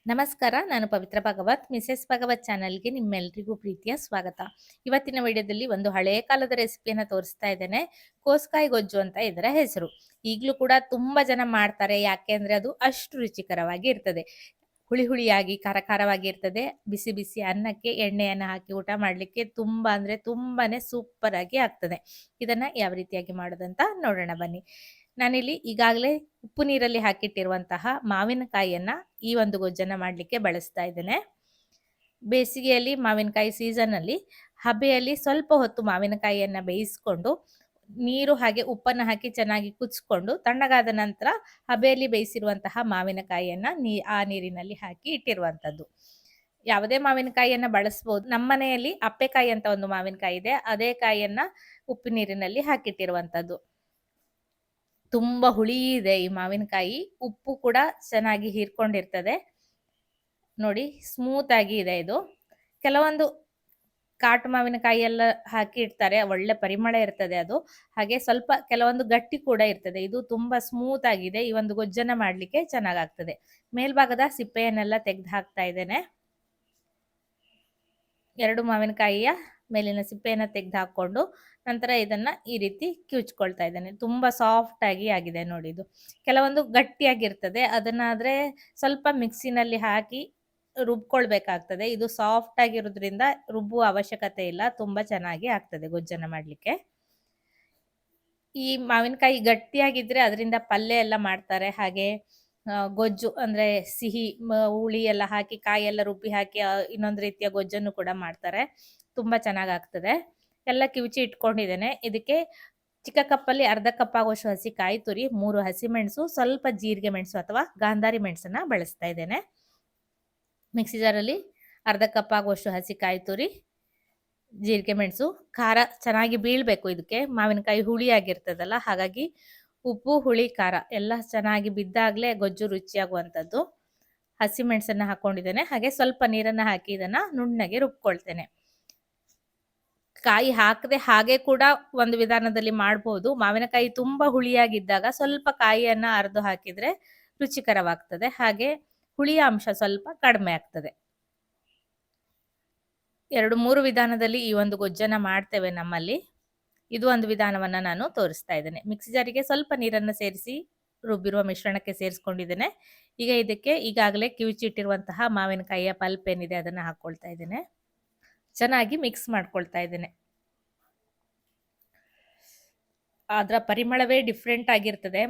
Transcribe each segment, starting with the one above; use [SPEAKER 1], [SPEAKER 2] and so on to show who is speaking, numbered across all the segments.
[SPEAKER 1] ನಮಸ್ಕಾರ. ನಾನು ಪವಿತ್ರ ಭಾಗವತ್. ಮಿಸೆಸ್ ಭಾಗವತ್ ಚಾನಲ್‌ಗೆ ನಿಮ್ಮೆಲ್ರಿಗೂ ಪ್ರೀತಿಯ ಸ್ವಾಗತ. ಇವತ್ತಿನ ವಿಡಿಯೋದಲ್ಲಿ ಒಂದು ಹಳೆಯ ಕಾಲದ ರೆಸಿಪಿಯನ್ನ ತೋರಿಸ್ತಾ ಇದ್ದೇನೆ. ಕೋಸ್ಕಾಯಿ ಗೊಜ್ಜು ಅಂತ ಇದರ ಹೆಸರು. ಈಗಲೂ ಕೂಡ ತುಂಬಾ ಜನ ಮಾಡ್ತಾರೆ. ಯಾಕೆಂದ್ರೆ ಅದು ಅಷ್ಟು ರುಚಿಕರವಾಗಿ ಇರ್ತದೆ. ಹುಳಿ ಹುಳಿಯಾಗಿ, ಖಾರ ಖಾರವಾಗಿ ಇರ್ತದೆ. ಬಿಸಿ ಬಿಸಿ ಅನ್ನಕ್ಕೆ ಎಣ್ಣೆಯನ್ನ ಹಾಕಿ ಊಟ ಮಾಡ್ಲಿಕ್ಕೆ ತುಂಬಾ ಅಂದ್ರೆ ತುಂಬಾನೇ ಸೂಪರ್ ಆಗಿ ಆಗ್ತದೆ. ಇದನ್ನ ಯಾವ ರೀತಿಯಾಗಿ ಮಾಡೋದಂತ ನೋಡೋಣ ಬನ್ನಿ. ನಾನಿಲ್ಲಿ ಈಗಾಗಲೇ ಉಪ್ಪು ನೀರಲ್ಲಿ ಹಾಕಿಟ್ಟಿರುವಂತಹ ಮಾವಿನಕಾಯಿಯನ್ನ ಈ ಒಂದು ಗೊಜ್ಜನ್ನ ಮಾಡ್ಲಿಕ್ಕೆ ಬಳಸ್ತಾ ಇದ್ದೇನೆ. ಬೇಸಿಗೆಯಲ್ಲಿ ಮಾವಿನಕಾಯಿ ಸೀಸನ್ ಅಲ್ಲಿ ಹಬೆಯಲ್ಲಿ ಸ್ವಲ್ಪ ಹೊತ್ತು ಮಾವಿನಕಾಯಿಯನ್ನ ಬೇಯಿಸ್ಕೊಂಡು ನೀರು ಹಾಗೆ ಉಪ್ಪನ್ನ ಹಾಕಿ ಚೆನ್ನಾಗಿ ಕುದಿಸ್ಕೊಂಡು ತಣ್ಣಗಾದ ನಂತರ ಹಬೆಯಲ್ಲಿ ಬೇಯಿಸಿರುವಂತಹ ಮಾವಿನಕಾಯಿಯನ್ನ ಆ ನೀರಿನಲ್ಲಿ ಹಾಕಿ ಇಟ್ಟಿರುವಂತದ್ದು. ಯಾವುದೇ ಮಾವಿನಕಾಯಿಯನ್ನ ಬಳಸಬಹುದು. ನಮ್ಮ ಮನೆಯಲ್ಲಿ ಅಪ್ಪೆಕಾಯಿ ಅಂತ ಒಂದು ಮಾವಿನಕಾಯಿ ಇದೆ. ಅದೇ ಕಾಯಿಯನ್ನ ಉಪ್ಪು ನೀರಿನಲ್ಲಿ ಹಾಕಿಟ್ಟಿರುವಂತದ್ದು. ತುಂಬಾ ಹುಳಿ ಇದೆ ಈ ಮಾವಿನಕಾಯಿ. ಉಪ್ಪು ಕೂಡ ಚೆನ್ನಾಗಿ ಹೀರ್ಕೊಂಡಿರ್ತದೆ. ನೋಡಿ, ಸ್ಮೂತ್ ಆಗಿ ಇದೆ ಇದು. ಕೆಲವೊಂದು ಕಾಟು ಮಾವಿನಕಾಯಿ ಎಲ್ಲ ಹಾಕಿ ಇಡ್ತಾರೆ, ಒಳ್ಳೆ ಪರಿಮಳ ಇರ್ತದೆ ಅದು. ಹಾಗೆ ಸ್ವಲ್ಪ ಕೆಲವೊಂದು ಗಟ್ಟಿ ಕೂಡ ಇರ್ತದೆ. ಇದು ತುಂಬಾ ಸ್ಮೂತ್ ಆಗಿದೆ. ಈ ಒಂದು ಗೊಜ್ಜನ್ನ ಮಾಡ್ಲಿಕ್ಕೆ ಚೆನ್ನಾಗಾಗ್ತದೆ. ಮೇಲ್ಭಾಗದ ಸಿಪ್ಪೆಯನ್ನೆಲ್ಲ ತೆಗೆದು ಹಾಕ್ತಾ ಇದ್ದೇನೆ. 2 ಮಾವಿನಕಾಯಿಯ ಮೇಲಿನ ಸಿಪ್ಪೆಯನ್ನ ತೆಗೆದು ಹಾಕೊಂಡು ನಂತರ ಇದನ್ನ ಈ ರೀತಿ ಕಿವುಚ್ಕೊಳ್ತಾ ಇದ್ದೇನೆ. ತುಂಬಾ ಸಾಫ್ಟ್ ಆಗಿದೆ ನೋಡಿ ಇದು. ಕೆಲವೊಂದು ಗಟ್ಟಿಯಾಗಿರ್ತದೆ, ಅದನ್ನಾದ್ರೆ ಸ್ವಲ್ಪ ಮಿಕ್ಸಿನಲ್ಲಿ ಹಾಕಿ ರುಬ್ಕೊಳ್ಬೇಕಾಗ್ತದೆ. ಇದು ಸಾಫ್ಟ್ ಆಗಿರೋದ್ರಿಂದ ರುಬ್ಬುವ ಅವಶ್ಯಕತೆ ಇಲ್ಲ. ತುಂಬಾ ಚೆನ್ನಾಗಿ ಆಗ್ತದೆ ಗೊಜ್ಜನ್ನ ಮಾಡ್ಲಿಕ್ಕೆ. ಈ ಮಾವಿನಕಾಯಿ ಗಟ್ಟಿಯಾಗಿದ್ರೆ ಅದರಿಂದ ಪಲ್ಯ ಎಲ್ಲ ಮಾಡ್ತಾರೆ. ಹಾಗೆ ಗೊಜ್ಜು ಅಂದ್ರೆ ಸಿಹಿ ಹುಳಿ ಎಲ್ಲ ಹಾಕಿ ಕಾಯಿ ಎಲ್ಲ ರುಬ್ಬಿ ಹಾಕಿ ಇನ್ನೊಂದು ರೀತಿಯ ಗೊಜ್ಜನ್ನು ಕೂಡ ಮಾಡ್ತಾರೆ. ತುಂಬಾ ಚೆನ್ನಾಗಾಗ್ತದೆ. ಎಲ್ಲ ಕಿವುಚಿ ಇಟ್ಕೊಂಡಿದ್ದೇನೆ. ಇದಕ್ಕೆ ಚಿಕ್ಕ ಕಪ್ಪಲ್ಲಿ ಅರ್ಧ ಕಪ್ ಆಗುವಷ್ಟು ಹಸಿ ಕಾಯಿ ತುರಿ, 3 ಹಸಿಮೆಣಸು, ಸ್ವಲ್ಪ ಜೀರಿಗೆ ಮೆಣಸು ಅಥವಾ ಗಾಂಧಾರಿ ಮೆಣಸನ್ನ ಬಳಸ್ತಾ ಇದ್ದೇನೆ. ಮಿಕ್ಸಿ ಜಾರಲ್ಲಿ ಅರ್ಧ ಕಪ್ ಆಗುವಷ್ಟು ಹಸಿ ಕಾಯಿ ತುರಿ, ಜೀರಿಗೆ ಮೆಣಸು, ಖಾರ ಚೆನ್ನಾಗಿ ಬೀಳ್ಬೇಕು ಇದಕ್ಕೆ. ಮಾವಿನಕಾಯಿ ಹುಳಿ ಆಗಿರ್ತದಲ್ಲ, ಹಾಗಾಗಿ ಉಪ್ಪು, ಹುಳಿ, ಖಾರ ಎಲ್ಲ ಚೆನ್ನಾಗಿ ಬಿದ್ದಾಗ್ಲೇ ಗೊಜ್ಜು ರುಚಿಯಾಗುವಂಥದ್ದು. ಹಸಿ ಮೆಣಸನ್ನ ಹಾಕೊಂಡಿದ್ದೇನೆ. ಹಾಗೆ ಸ್ವಲ್ಪ ನೀರನ್ನ ಹಾಕಿ ಇದನ್ನ ನುಣ್ಣಗೆ ರುಬ್ಕೊಳ್ತೇನೆ. ಕಾಯಿ ಹಾಕದೆ ಹಾಗೆ ಕೂಡ ಒಂದು ವಿಧಾನದಲ್ಲಿ ಮಾಡ್ಬೋದು. ಮಾವಿನಕಾಯಿ ತುಂಬಾ ಹುಳಿಯಾಗಿದ್ದಾಗ ಸ್ವಲ್ಪ ಕಾಯಿಯನ್ನ ಅರ್ದು ಹಾಕಿದ್ರೆ ರುಚಿಕರವಾಗ್ತದೆ. ಹಾಗೆ ಹುಳಿಯ ಅಂಶ ಸ್ವಲ್ಪ ಕಡಿಮೆ ಆಗ್ತದೆ. 2-3 ವಿಧಾನದಲ್ಲಿ ಈ ಒಂದು ಗೊಜ್ಜನ್ನ ಮಾಡ್ತೇವೆ ನಮ್ಮಲ್ಲಿ. ಇದು ಒಂದು ವಿಧಾನವನ್ನ ನಾನು ತೋರಿಸ್ತಾ ಇದ್ದೇನೆ. ಮಿಕ್ಸಿ ಜಾರಿಗೆ ಸ್ವಲ್ಪ ನೀರನ್ನು ಸೇರಿಸಿ ರುಬ್ಬಿರುವ ಮಿಶ್ರಣಕ್ಕೆ ಸೇರಿಸ್ಕೊಂಡಿದ್ದೇನೆ. ಈಗ ಇದಕ್ಕೆ ಈಗಾಗಲೇ ಕಿವುಚಿಟ್ಟಿರುವಂತಹ ಮಾವಿನಕಾಯಿಯ ಪಲ್ಪ್ ಏನಿದೆ ಅದನ್ನ ಹಾಕೊಳ್ತಾ ಇದ್ದೇನೆ. ಚೆನ್ನಾಗಿ ಮಿಕ್ಸ್ ಮಾಡ್ಕೊಳ್ತಾ ಇದ್ದೇನೆ. ಅದರ ಪರಿಮಳವೇ ಡಿಫ್ರೆಂಟ್ ಆಗಿರ್ತದೆ.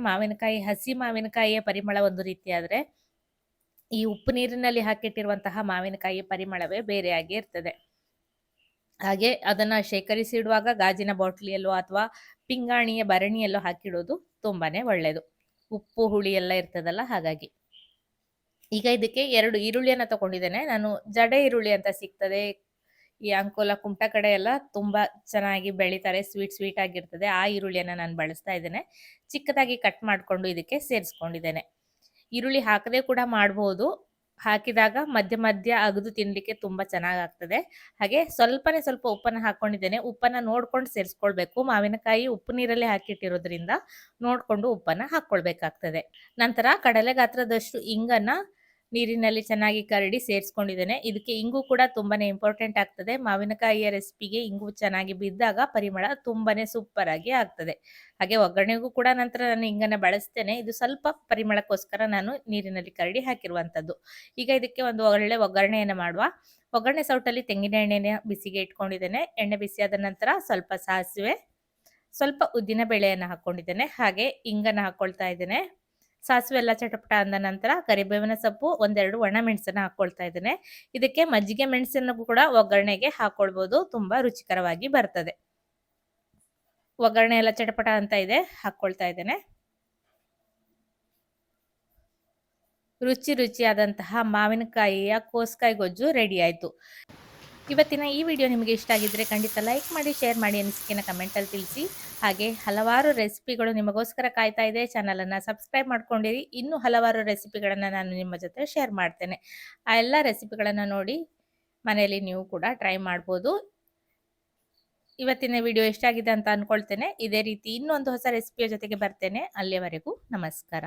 [SPEAKER 1] ಹಸಿ ಮಾವಿನಕಾಯಿಯ ಪರಿಮಳ ಒಂದು ರೀತಿ ಆದ್ರೆ ಈ ಉಪ್ಪು ನೀರಿನಲ್ಲಿ ಹಾಕಿಟ್ಟಿರುವಂತಹ ಮಾವಿನಕಾಯಿಯ ಪರಿಮಳವೇ ಬೇರೆಯಾಗಿ ಇರ್ತದೆ. ಹಾಗೆ ಅದನ್ನ ಶೇಖರಿಸಿ ಇಡುವಾಗ ಗಾಜಿನ ಬಾಟ್ಲಿಯಲ್ಲೋ ಅಥವಾ ಪಿಂಗಾಣಿಯ ಭರಣಿಯಲ್ಲೋ ಹಾಕಿಡೋದು ತುಂಬಾನೇ ಒಳ್ಳೇದು. ಉಪ್ಪು ಹುಳಿ ಎಲ್ಲ ಇರ್ತದಲ್ಲ, ಹಾಗಾಗಿ. ಈಗ ಇದಕ್ಕೆ 2 ಈರುಳ್ಳಿಯನ್ನ ತಗೊಂಡಿದ್ದೇನೆ ನಾನು. ಜಡೆ ಈರುಳ್ಳಿ ಅಂತ ಸಿಗ್ತದೆ. ಈ ಅಂಕೋಲ, ಕುಮಟಾ ಕಡೆ ಎಲ್ಲ ತುಂಬಾ ಚೆನ್ನಾಗಿ ಬೆಳಿತಾರೆ. ಸ್ವೀಟ್ ಆಗಿರ್ತದೆ. ಆ ಈರುಳ್ಳಿಯನ್ನ ನಾನು ಬಳಸ್ತಾ ಇದ್ದೇನೆ. ಚಿಕ್ಕದಾಗಿ ಕಟ್ ಮಾಡ್ಕೊಂಡು ಇದಕ್ಕೆ ಸೇರಿಸ್ಕೊಂಡಿದ್ದೇನೆ. ಈರುಳ್ಳಿ ಹಾಕದೆ ಕೂಡ ಮಾಡಬಹುದು. ಹಾಕಿದಾಗ ಮಧ್ಯ ಮಧ್ಯ ಅಗದು ತಿನ್ಲಿಕ್ಕೆ ತುಂಬಾ ಚೆನ್ನಾಗಾಗ್ತದೆ. ಹಾಗೆ ಸ್ವಲ್ಪ ಉಪ್ಪನ್ನ ಹಾಕೊಂಡಿದ್ದೇನೆ. ಉಪ್ಪನ್ನ ನೋಡ್ಕೊಂಡು ಸೇರಿಸ್ಕೊಳ್ಬೇಕು. ಮಾವಿನಕಾಯಿ ಉಪ್ಪು ನೀರಲ್ಲೇ ಹಾಕಿಟ್ಟಿರೋದ್ರಿಂದ ನೋಡ್ಕೊಂಡು ಉಪ್ಪನ್ನ ಹಾಕೊಳ್ಬೇಕಾಗ್ತದೆ. ನಂತರ ಕಡಲೆ ಗಾತ್ರದಷ್ಟು ಇಂಗನ್ನ ನೀರಿನಲ್ಲಿ ಚೆನ್ನಾಗಿ ಕರಡಿ ಸೇರಿಸ್ಕೊಂಡಿದ್ದೇನೆ. ಇದಕ್ಕೆ ಇಂಗು ಕೂಡ ತುಂಬಾನೇ ಇಂಪಾರ್ಟೆಂಟ್ ಆಗ್ತದೆ. ಮಾವಿನಕಾಯಿಯ ರೆಸಿಪಿಗೆ ಇಂಗು ಚೆನ್ನಾಗಿ ಬಿದ್ದಾಗ ಪರಿಮಳ ತುಂಬಾನೇ ಸೂಪರ್ ಆಗಿ ಆಗ್ತದೆ. ಹಾಗೆ ಒಗ್ಗರಣೆಗೂ ಕೂಡ ನಂತರ ನಾನು ಇಂಗನ್ನ ಬಳಸ್ತೇನೆ. ಇದು ಸ್ವಲ್ಪ ಪರಿಮಳಕ್ಕೋಸ್ಕರ ನಾನು ನೀರಿನಲ್ಲಿ ಕರಡಿ ಹಾಕಿರುವಂತದ್ದು. ಈಗ ಇದಕ್ಕೆ ಒಂದು ಒಳ್ಳೆ ಒಗ್ಗರಣೆಯನ್ನ ಮಾಡುವ. ಒಗ್ಗರಣೆ ಸೌಟಲ್ಲಿ ತೆಂಗಿನ ಎಣ್ಣೆನ ಬಿಸಿಗೆ ಇಟ್ಕೊಂಡಿದ್ದೇನೆ. ಎಣ್ಣೆ ಬಿಸಿಯಾದ ನಂತರ ಸ್ವಲ್ಪ ಸಾಸಿವೆ, ಸ್ವಲ್ಪ ಉದ್ದಿನ ಬೇಳೆಯನ್ನ ಹಾಕೊಂಡಿದ್ದೇನೆ. ಹಾಗೆ ಇಂಗನ್ನ ಹಾಕೊಳ್ತಾ ಇದ್ದೇನೆ. ಸಾಸಿವೆ ಎಲ್ಲ ಚಟಪಟ ಅಂದ ನಂತರ ಕರಿಬೇವಿನ ಸೊಪ್ಪು, 1-2 ಒಣ ಮೆಣಸನ್ನ ಹಾಕೊಳ್ತಾ ಇದ್ದೇನೆ. ಇದಕ್ಕೆ ಮಜ್ಜಿಗೆ ಮೆಣಸನ್ನು ಕೂಡ ಒಗ್ಗರಣೆಗೆ ಹಾಕೊಳ್ಬಹುದು. ತುಂಬಾ ರುಚಿಕರವಾಗಿ ಬರ್ತದೆ. ಒಗ್ಗರಣೆ ಎಲ್ಲ ಚಟಪಟ ಅಂತ ಇದೆ, ಹಾಕೊಳ್ತಾ ಇದ್ದೇನೆ. ರುಚಿಯಾದಂತಹ ಮಾವಿನಕಾಯಿಯ ಕೋಸ್ಕಾಯಿ ಗೊಜ್ಜು ರೆಡಿ ಆಯ್ತು. ಇವತ್ತಿನ ಈ ವಿಡಿಯೋ ನಿಮಗೆ ಇಷ್ಟ ಆಗಿದ್ರೆ ಖಂಡಿತ ಲೈಕ್ ಮಾಡಿ, ಶೇರ್ ಮಾಡಿ, ಅನಿಸಿಕೆನ ಕಮೆಂಟಲ್ಲಿ ತಿಳಿಸಿ. ಹಾಗೆ ಹಲವಾರು ರೆಸಿಪಿಗಳು ನಿಮಗೋಸ್ಕರ ಕಾಯ್ತಾ ಇದೆ. ಚಾನಲನ್ನು ಸಬ್ಸ್ಕ್ರೈಬ್ ಮಾಡ್ಕೊಂಡಿರಿ. ಇನ್ನೂ ಹಲವಾರು ರೆಸಿಪಿಗಳನ್ನು ನಾನು ನಿಮ್ಮ ಜೊತೆ ಶೇರ್ ಮಾಡ್ತೇನೆ. ಆ ಎಲ್ಲ ರೆಸಿಪಿಗಳನ್ನು ನೋಡಿ ಮನೆಯಲ್ಲಿ ನೀವು ಕೂಡ ಟ್ರೈ ಮಾಡ್ಬೋದು. ಇವತ್ತಿನ ವಿಡಿಯೋ ಇಷ್ಟ ಆಗಿದೆ ಅಂತ ಅನ್ಕೊಳ್ತೇನೆ. ಇದೇ ರೀತಿ ಇನ್ನೊಂದು ಹೊಸ ರೆಸಿಪಿಯ ಜೊತೆಗೆ ಬರ್ತೇನೆ. ಅಲ್ಲಿಯವರೆಗೂ ನಮಸ್ಕಾರ.